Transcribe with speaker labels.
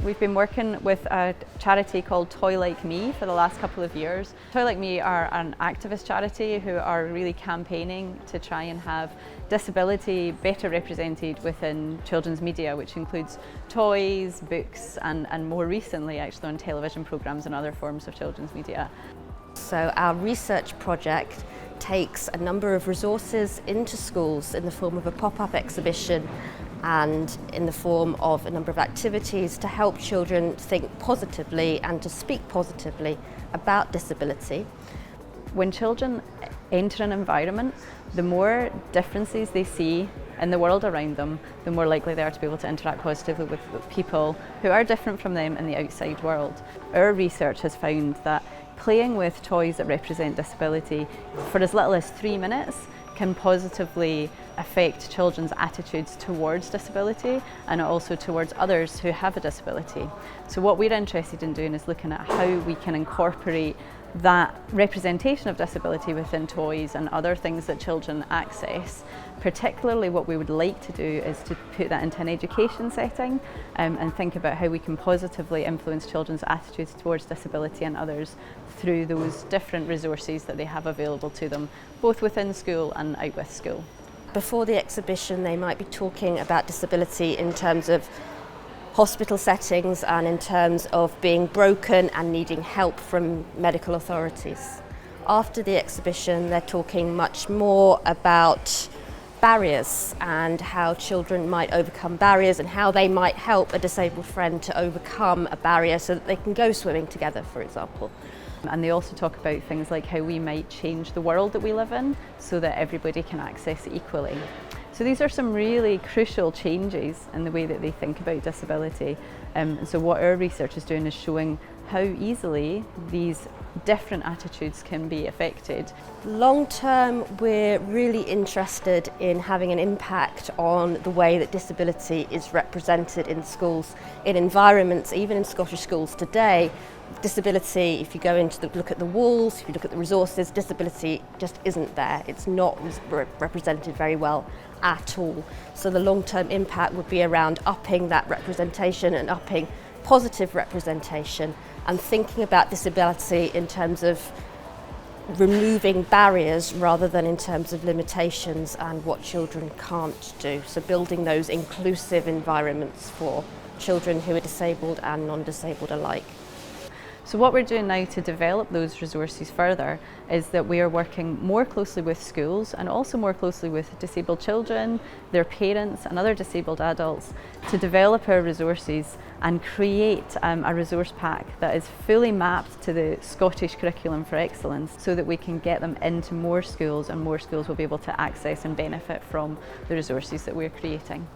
Speaker 1: We've been working with a charity called Toy Like Me for the last couple of years. Toy Like Me are an activist charity who are really campaigning to try and have disability better represented within children's media, which includes toys, books, and more recently actually on television programmes and other forms of children's media.
Speaker 2: So our research project takes a number of resources into schools in the form of a pop-up exhibition and in the form of a number of activities to help children think positively and to speak positively about disability.
Speaker 1: When children enter an environment, the more differences they see in the world around them, the more likely they are to be able to interact positively with people who are different from them in the outside world. Our research has found that playing with toys that represent disability for as little as 3 minutes can positively affect children's attitudes towards disability and also towards others who have a disability. So what we're interested in doing is looking at how we can incorporate that representation of disability within toys and other things that children access. Particularly what we would like to do is to put that into an education setting and think about how we can positively influence children's attitudes towards disability and others through those different resources that they have available to them, both within school and out with school.
Speaker 2: Before the exhibition, they might be talking about disability in terms of hospital settings and in terms of being broken and needing help from medical authorities. After the exhibition, they're talking much more about barriers and how children might overcome barriers and how they might help a disabled friend to overcome a barrier so that they can go swimming together, for example.
Speaker 1: And they also talk about things like how we might change the world that we live in so that everybody can access it equally. So these are some really crucial changes in the way that they think about disability. So what our research is doing is showing how easily these different attitudes can be affected.
Speaker 2: Long term, we're really interested in having an impact on the way that disability is represented in schools, in environments, even in Scottish schools today. Disability, if you go into look at the walls, if you look at the resources, disability just isn't there. It's not represented very well at all. So the long-term impact would be around upping that representation and upping positive representation and thinking about disability in terms of removing barriers rather than in terms of limitations and what children can't do. So building those inclusive environments for children who are disabled and non-disabled alike.
Speaker 1: So what we're doing now to develop those resources further is that we are working more closely with schools and also more closely with disabled children, their parents and other disabled adults to develop our resources and create a resource pack that is fully mapped to the Scottish Curriculum for Excellence so that we can get them into more schools and more schools will be able to access and benefit from the resources that we're creating.